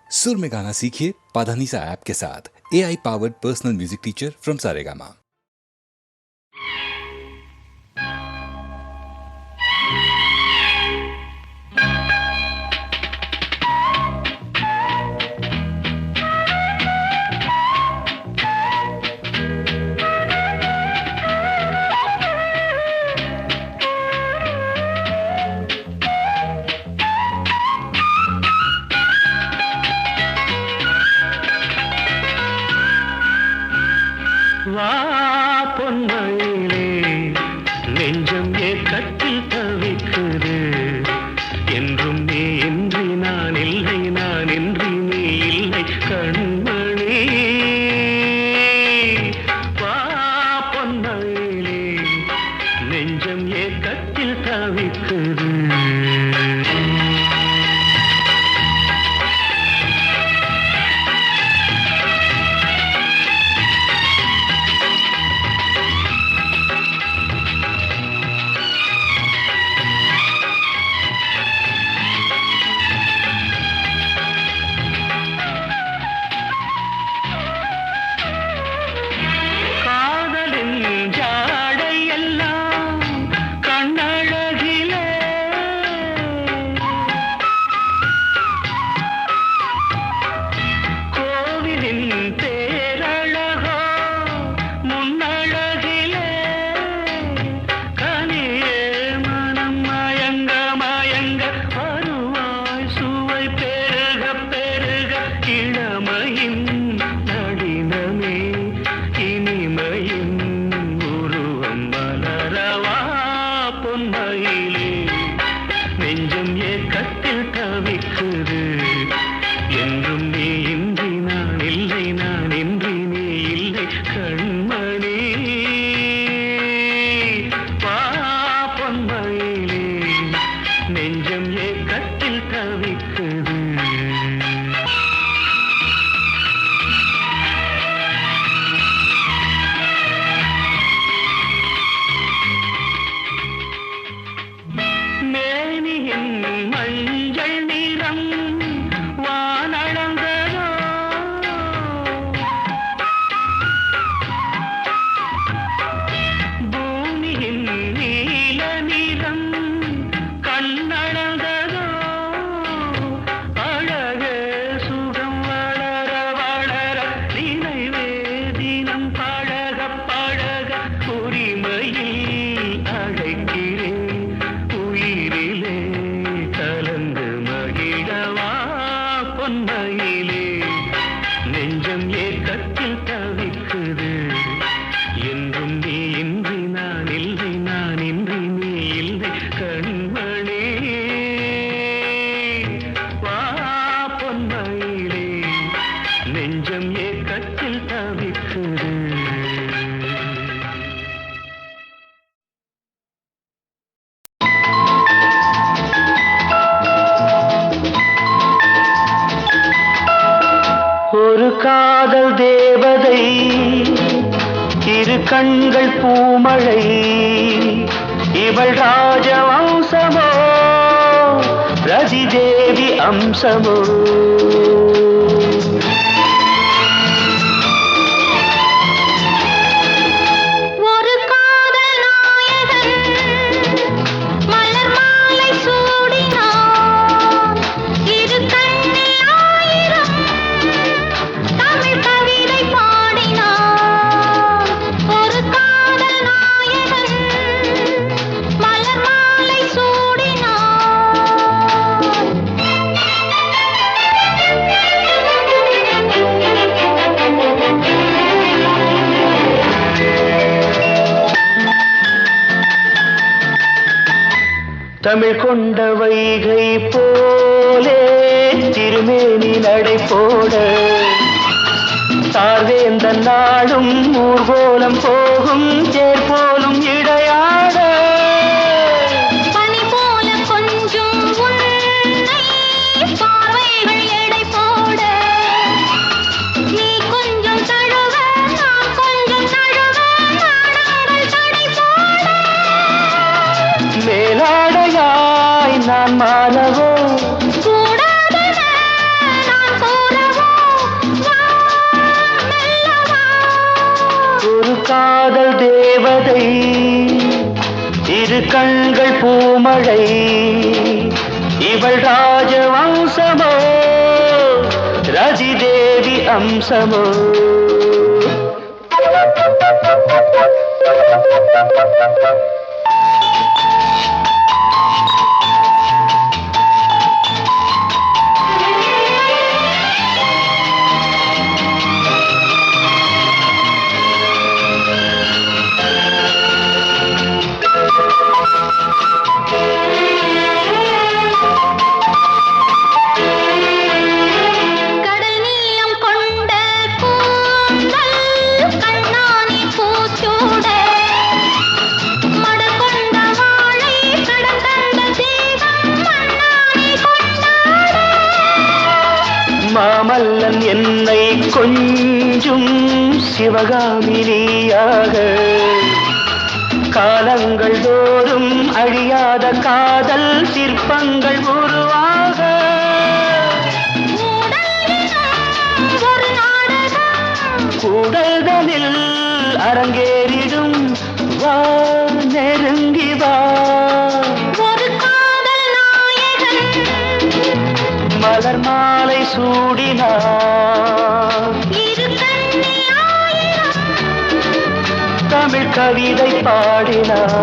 सुर में गाना सीखिए पाधानीसा ऐप के साथ। AI powered personal music teacher from Saregama. வா பொன்மயிலே நெஞ்சம் ஏக்கத்தில் தவிக்குது என்றும் நீ இன்றி நான் இல்லை நான் இன்றி நீ இல்லை கண்மணி வா பொன்மயிலே நெஞ்சம் ஏக்கத்தில் தவிக்குது நெஞ்சம் ஏக்கத்தில் தவிக்குது என்றும் நீ இன்றி நான் இல்லை நான் இன்றி நீ இல்லை கண்மணி வா பொன்மயிலே நெஞ்சம் ஏக்கத்தில் தவிக்குது மஞ்சள் நிறம் வானளந்ததோ பூமியின் நீல நிறம் கண்ணளந்ததோ அழகே சுகம் வளர வளர நினைவே தினம் பழக பழக உரிமையில் அழைக்கிறேன் உயிரிலே கலந்து மகிழவா பொன்மயிலே நெஞ்சம் ஏக்கத்தில் தவிக்குது என்றும் நீ இன்றி நான் இல்லை நான் இன்றி நீ இல்லை கண்மணி வா பொன்மயிலே நெஞ்சம் ஏக்கத்தில் தவிக்குது ஒரு காதல் தேவதை இரு கண்கள் பூமழை இவள் ராஜவம்சமோ ரதி தேவி அம்சமோ தமிழ் கொண்ட வைகை போலே திருமேனி நடை போட சார்வேந்த நாடும் ஊர்கோலம் போகும் தேர் போலும் இடையாட பனி போல கொஞ்சம் பார்வைகள் எடை போட நீ கொஞ்சம் தழுவ நான் கொஞ்சம் தழுவ நாடங்கள் தடை போட மேலாடையாய் நான் மாலவோ கூடாதன நான் கண்கள் பூமழை இவள் ராஜவம்சமோ ரதி தேவி அம்சமோ மாமல்லன் என்னை கொஞ்சும் சிவகாமினியாக காலங்கள் தோறும் அழியாத காதல் சிற்பங்கள் உருவாக கூடல்களில் அரங்கேறிடும் வா நெருங்கி வா மலர் மாலை சூடினார் தமிழ் கவிதை பாடினார்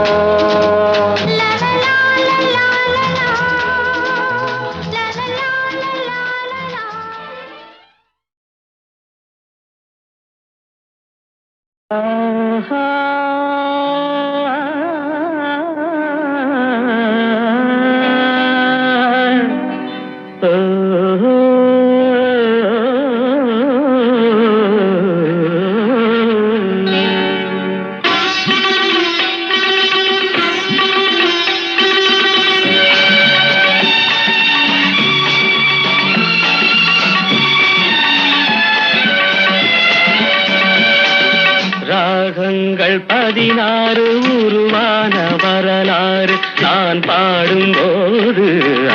ராகங்கள் 16 உருவான வரலாறு நான் பாடும்போது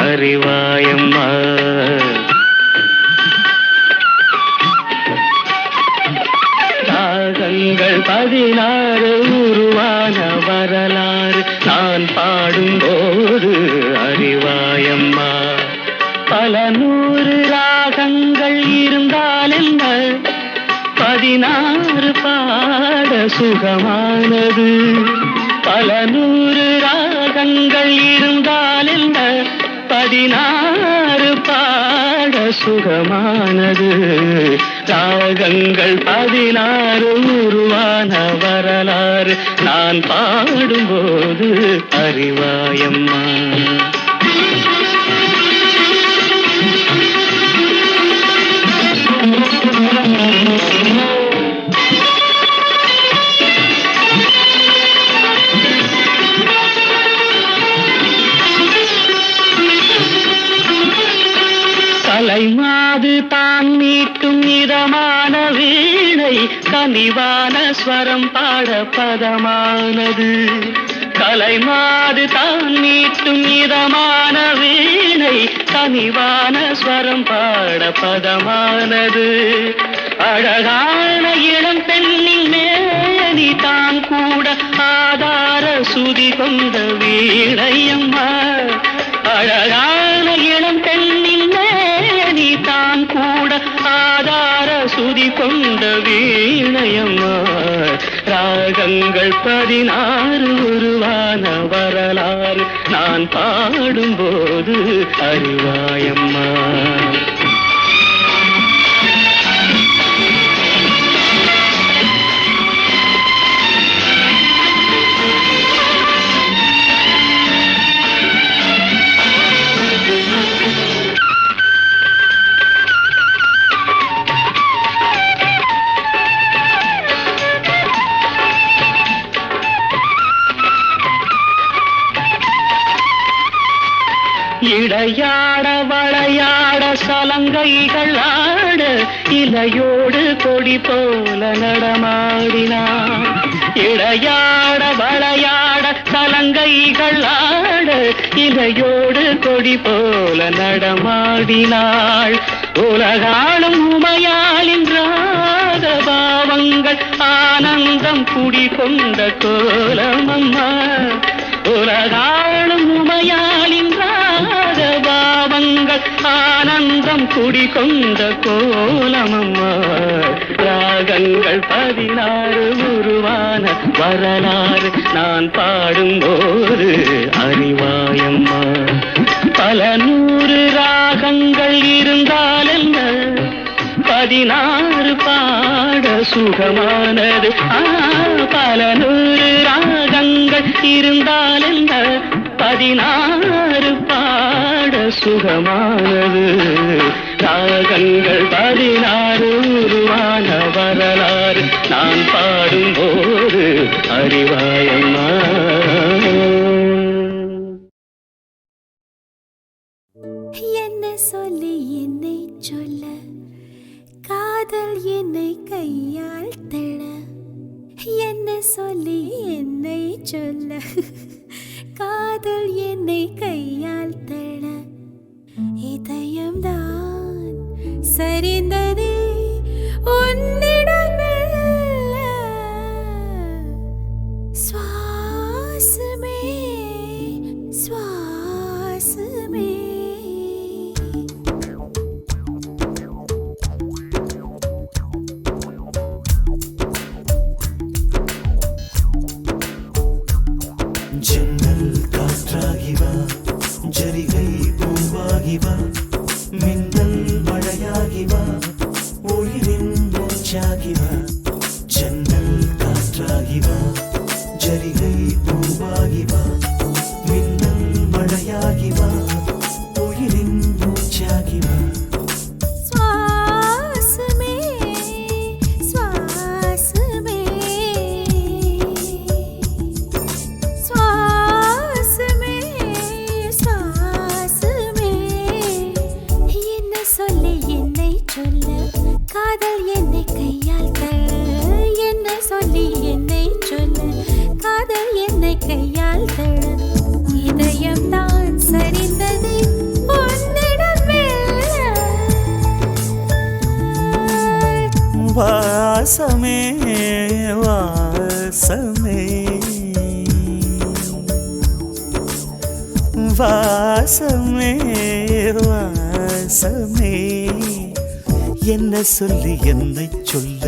அறிவாயம்மா ராகங்கள் 16 உருவான வரலாறு நான் பாடும்போது அறிவாயம்மா பல நூறு ராகங்கள் இருந்தால் என்ன 16 பாட சுகமானது பல நூறு ராகங்கள் இருந்தால் என்ன 16 பாட சுகமானது ராகங்கள் 16 உருவான வரலாறு நான் பாடும்போது அறிவாயம்மா கலைமாது தான் மீட்டும் இதமான வீணை கனிவான ஸ்வரம் பாட பதமானது கலைமாது தான் மீட்டும் இதமான வீணை கனிவான ஸ்வரம் பாட பதமானது அழகான இளம் பெண்ணின் மேனி தான் கூட ஆதார சுதி கொண்ட வீணையம்மா அழகான இளம் பெண்ணின் மேனி தான் கூட ஆதார சுதி கொண்ட வீணையம்மா ராகங்கள் 16 உருவான வரலாறு நான் பாடும்போது அறிவாயம்மா இடையாட வளையாட சலங்கைகள் ஆட இலையோடு கொடி போல நடமாடினான் இடையாட வளையாட சலங்கைகள் ஆட இலையோடு கொடி போல நடமாடினாள் உலகாளும் உமையாளின் ராக பாவங்கள் ஆனந்தம் குடி கொண்ட கோலமம்மா உலக அழகாளும் உமையாளின் ராகபாவங்கள் ஆனந்தம் குடிகொண்ட கோலமம்மா. ராகங்கள் 16 உருவான வரலாறு நான் பாடும்போது அறிவாயம்மா. பல 100 ராகங்கள் இருந்தால் என்ன, 16 பாட சுகமானது. பல 100 ராகங்கள் இருந்தால் என்ன, 16 பாட சுகமானது. ராகங்கள் 16 உருவான வரலாறு நான் பாடும்போது அறிவாயம்மா. என்ன சொல்லி என்னை சொல்ல, காதல் என்னை கையால் தள்ள. என்ன சொல்லி என்னை சொல்ல, காதல் என்னை கையால் தள்ள. இதயம்தான் சரிந்ததே உன்னிடம் மெல்ல. சுவாசமே சுவாசமே. ஜன்னல் காற்றாகிவா, ஜரிகை பூவாகிவா, மின்னல் மழையாகிவா, உயிரின் மூச்சாகிவா. ஜன்னல் காற்றாகிவா, ஜரிகை பூவாகிவா, மின்னல் மழையாகிவா, உயிரின் மூச்சாகிவா. சுவாசமே சுவாசமே சுவாசமே சுவாசமே. என்ன சொல்லி என்னை சொல்ல, காதல் என்னை கையால் தள்ள. என்ன சொல்லி என்னை சொல்ல, காதல் என்னை கையால் தள்ள. இதயம் தான் சரிந்தது உன்னிடம் மெல்ல. வாசமே வாசமே வாசமே வாசமே. என்ன சொல்லி என்னை சொல்ல,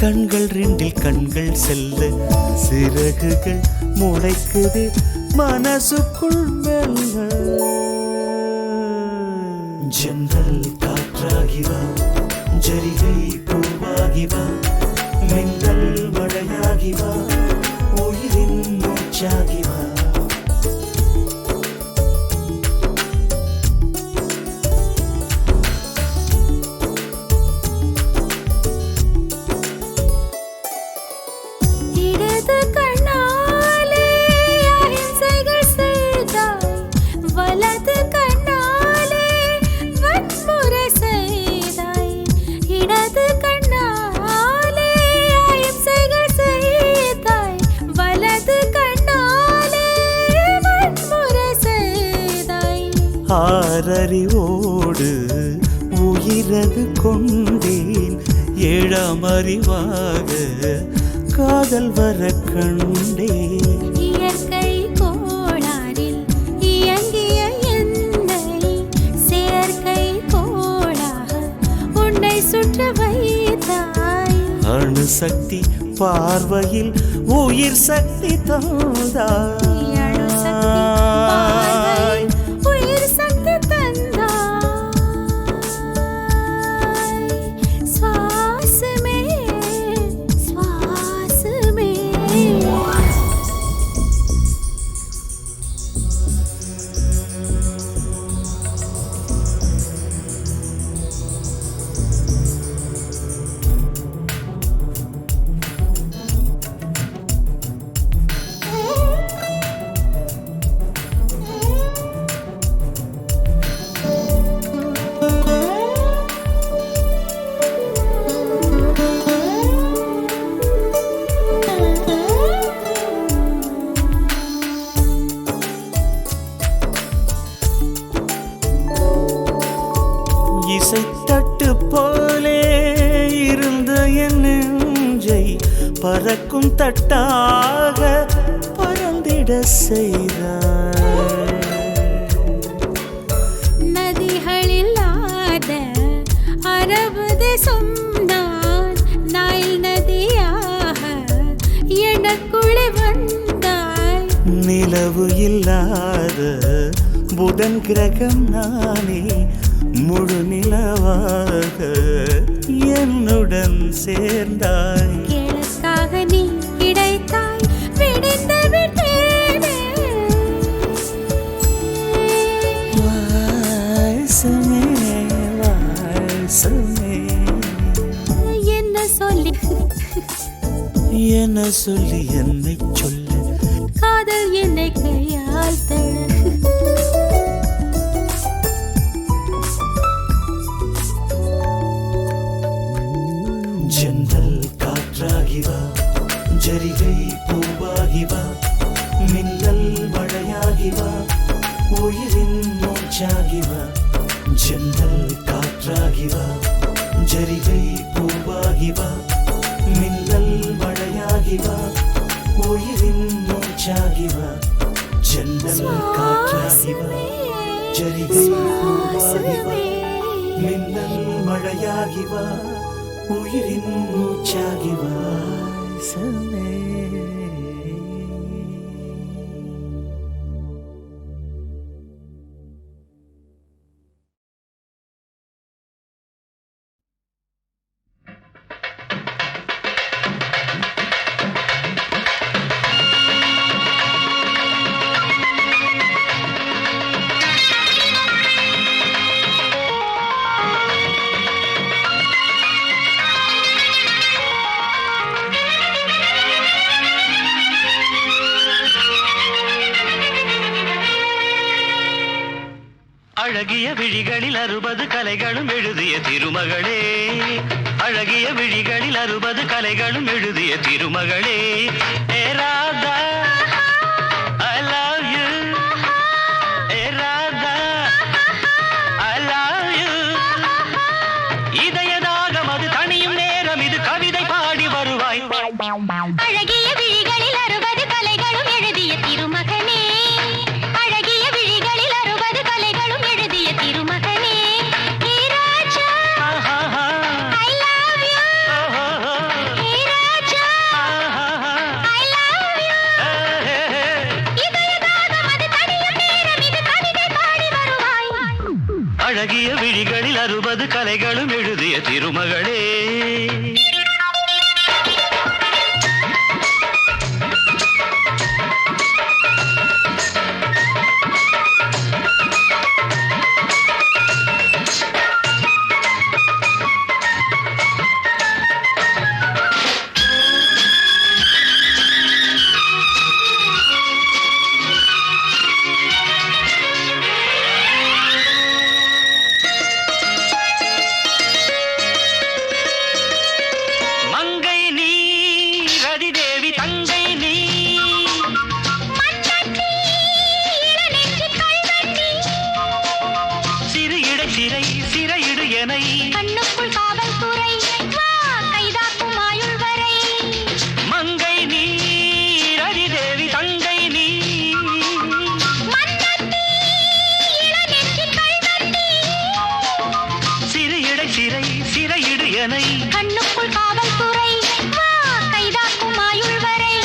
கண்கள் 2 கண்கள் செல்ல. சிறகுகள் முளைக்குது மனசுக்குள் மெல்ல. ஜன்னல் காற்றாகிவா, ஜரிகை பூவாகிவா, மின்னல் மழையாகிவா, உயிரின் மூச்சாகிவா. இடது கண்ணாலே அகிம்சைகள் செய்தாய், வலது கண்ணாலே வன்முறை செய்தாய். இடது கண்ணாலே அகிம்சைகள் செய்தாய், வலது கண்ணாலே வன்முறை செய்தாய். ஆறறிவோடு உயிரது கொண்டேன், 7ஆம் அறிவாக காதல் வர கண்டேன். இயற்கை கோளாறில் இயங்கிய என்னை செயற்கை கோளாக உன்னை சுற்ற வைத்தாய். அணுசக்தி பார்வையில் உயிர் சக்தி தந்தாய். அணுசக்தி பார்வையில் உயிர் சக்தி தந்தாய். சுவாசமே சுவாசமே. இசைத்தட்டு போலே இருந்த என் நெஞ்சை பறக்கும் தட்டாக பறந்திட விட செய்தாய். நதிகளில்லாத அரபு தேசம் நான் நைல் நதியாக எனக்குள்ளே வந்தாய். நிலவு இல்லாத புதன் கிரகம் நானே முழு நிலவாக என்னுடன் சேர்ந்தாய். கிழக்காக நீ கிடைத்தாய் விடிந்து விட்டேனே. வாசமே வாசமே என்ன சொல்லி என்ன சொல்லி என்னை சொல்ல காதல் என்னை கையால் தழ. ஜன்னல் காற்றாகி வா, ஜரிகை பூவாகி வா, மின்னல் மழையாகி வா, உயிரின் மூச்சாகி வா. ஜன்னல் காற்றாகி வா, ஜரிகை பூவாகி வா, மின்னல் மழையாகி வா, உயிரின் மூச்சாகி வா. ஜன்னல் காற்றாகி வா, ஜரிகை பூவாகி வா, மின்னல் மழையாகி வா, உயிரின் மூச்சாகி வாசமே. அழகிய விழிகளில் 60 கலைகளும் எழுதிய திருமகளே, அழகிய விழிகளில் 60 கலைகளும் எழுதிய திருமகளே. ஏ Radha I love you, A Radha I love you. இதயதாகம் அது தனியும் நேரம் இது கவிதை பாடி வருவாய். அழகிய விழிகளில் 60 கலைகளும் எழுதிய திருமகனே, அழகிய விழிகளில் 60 கலைகளும் எழுதிய திருமகனே. ஹே ராஜா I love you, hey Raja I love you. இதயதாகம் அது தனியும் நேரம் இது கவிதை பாடி வருவாய். அழகிய விழிகளில் 60 கலைகளும் எழுதிய திருமகளே. மங்கை நீ ரதி தேவி தங்கை நீ சிறு இடை சிறை சிறையிடு எனை கண்ணுக்குள் காவல்துறை வா கைதாக்கும் ஆயுள் வரை. மங்கை நீ ரதி தேவி தங்கை நீ மன்னத்தி இளநெஞ்சில் கள்வந்தி சிறு இடை சிறை சிறையிடு எனை கண்ணுக்குள் காவல்துறை வா கைதாக்கும் ஆயுள் வரை.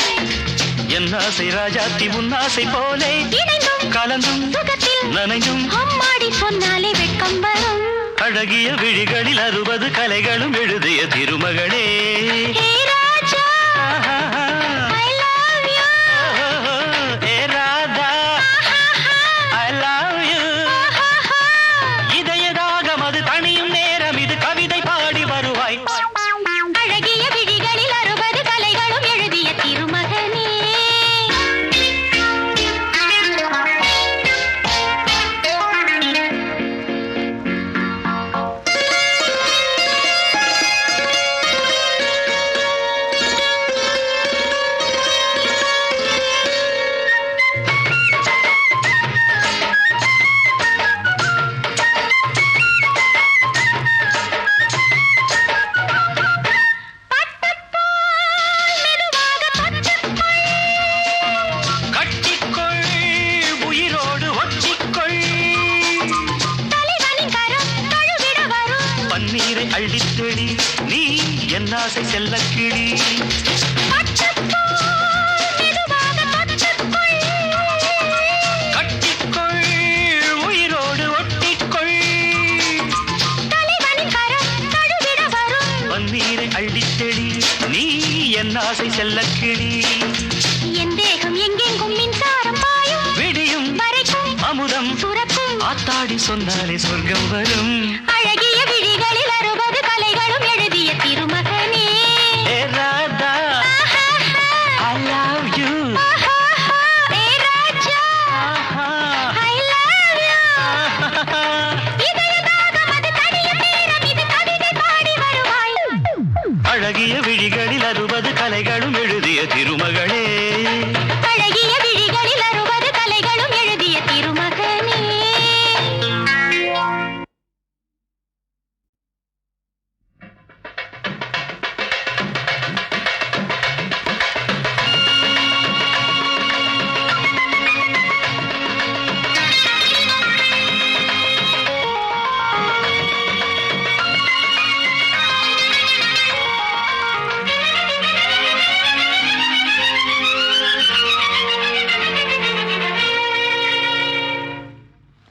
என் ஆசை ராஜாத்தி உன் ஆசை போலே இணைந்தும் கலந்தும் சுகத்தில் நனைந்தும் அம்மாடி சொன்னாலே வெட்கம் வரும். அழகிய விழிகளில் 60 கலைகளும் எழுதிய திருமகளே. ஹே ராஜா I love you, A Radha I love you. இதயதாகம் அது தனியும் நேரம் இது கவிதை பாடி வருவாய். அழகிய விழிகளில் 60 கலைகளும் எழுதிய திருமகனே. பன்னீரை அள்ளித்தெளி நீ என் ஆசை செல்லக்கிளி கட்டிக்கொள் உயிரோடு ஒட்டிக்கொள் பன்னீரை அள்ளித்தெளி நீ என் ஆசை செல்லக்கிளி என் தேகம் எங்கெங்கும் மின்சாரம் பாயும் விடியும் வரைக்கும் அமுதம் சுரக்கும் ஆத்தாடி சொன்னாலே சொர்க்கம் வரும் அழகிய விழிகளில் 60 கலைகளும் எழுதிய திருமகனே ஏ Radha I love you A Raja I love you இதயதாகம் அது தனியும் நேரம் இது கவிதை பாடி வருவாய் அழகிய விழிகளில் 60 கலைகளும் எழுதிய திருமகளே அழகிய விழிகளில் 60 கலைகளும் எழுதிய திருமகனே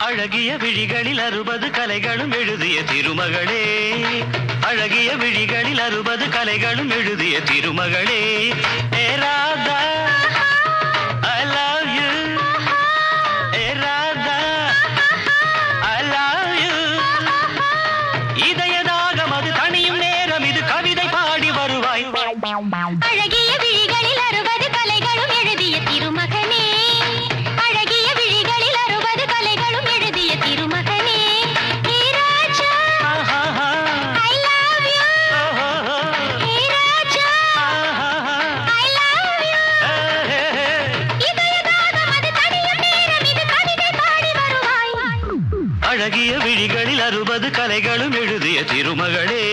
அழகிய விழிகளில் 60 கலைகளும் எழுதிய திருமகளே அழகிய விழிகளில் 60 கலைகளும் எழுதிய திருமகளே ஏ Radha I love you A Radha I love you இதயதாகம் அது தனியும் நேரம் இது கவிதை பாடி வருவாய் அழகிய விழிகளில் 60 கலைகளும் எழுதிய திருமகனே அழகிய விழிகளில் 60 கலைகளும் எழுதிய திருமகனே ஹே ராஜா I love you hey Raja I love you இதயதாகம் அது தனியும் நேரம் இது கவிதை பாடி வருவாய் அழகிய விழிகளில் 60 கலைகளும் எழுதிய திருமகளே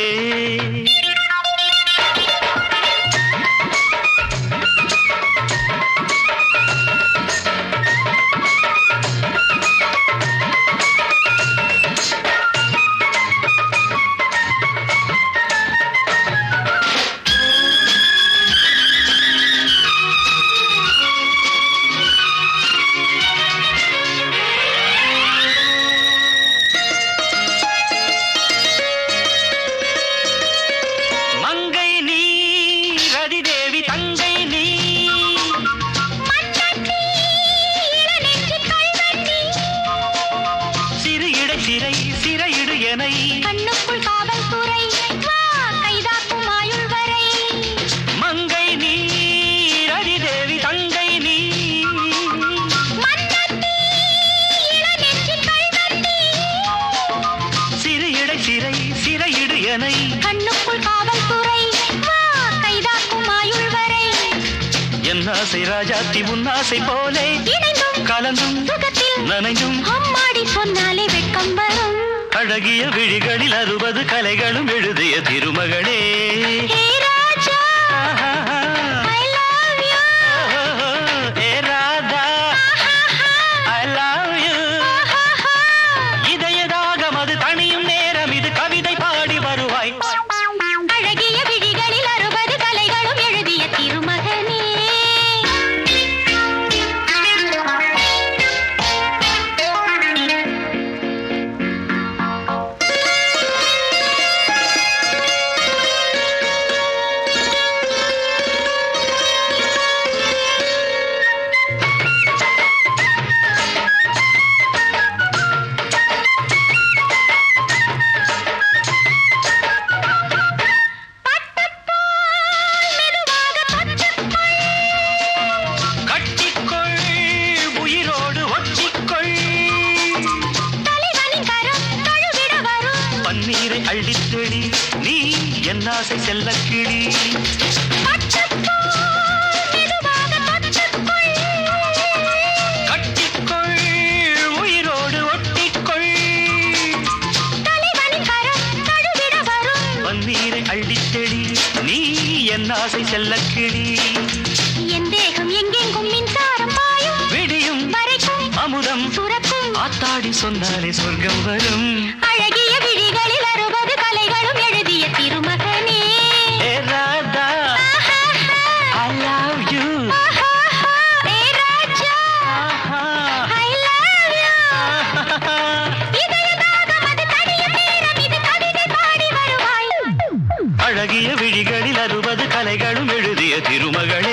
மங்கை நீ ரதிதேவி தங்கை நீ மன்னனி இளநெஞ்சு கல்வனி சிறு இடை சிறை சிறையிடு எனை கண்ணுக்குள் காவல்துறை வா கைதாக்கும் ஆயுள் வரை மங்கை நீ ரதிதேவி தங்கை நீ மன்னனி இளநெஞ்சு கல்வனி சிறு இடை சிறை சிறையிடு எனை கண்ணுக்குள் காவல்துறை வா கைதாக்கும் ஆயுள் வரை என் ஆசை ராஜாத்தி உன்னாசை போலே இணைந்தும் கலந்தும் சுகத்தில் நனைந்தும் அம்மாடி சொன்னாலே வெட்கம் வரும் அழகிய விழிகளில் 60 கலைகளும் எழுதிய திருமகளே ஹே ராஜா I love you A Radha I love you இதயதாகம் அது தனியும் நேரம் இது கவிதை பாடி வருவாய் அழகிய விழிகளில் 60 கலைகளும் எழுதிய திருமகனே கட்டிக்கொள் உயிரோடு ஒட்டிக்கொள் தலைவனின் கரம் தழுவிட வரும் பன்னீரை அள்ளித்தெளி நீ என் ஆசை செல்லக்கிளி பட்டுப்போல் மெதுவாக தொட்டுக்கொள் கட்டிக்கொள் உயிரோடு ஒட்டிக்கொள் தலைவனின் கரம் தழுவிட வரும் பன்னீரை அள்ளித்தெளி நீ என் ஆசை செல்லக்கிளி என் தேகம் எங்கெங்கும் மின்சாரம் பாயும் விடியும் வரைக்கும் அமுதம் சுரக்கும் ஆத்தாடி சொன்னாலே சொர்க்கம் வரும் அழகிய விழிகளில் 60 கலைகள் 9 கலைகளும் எழுதிய திருமகளே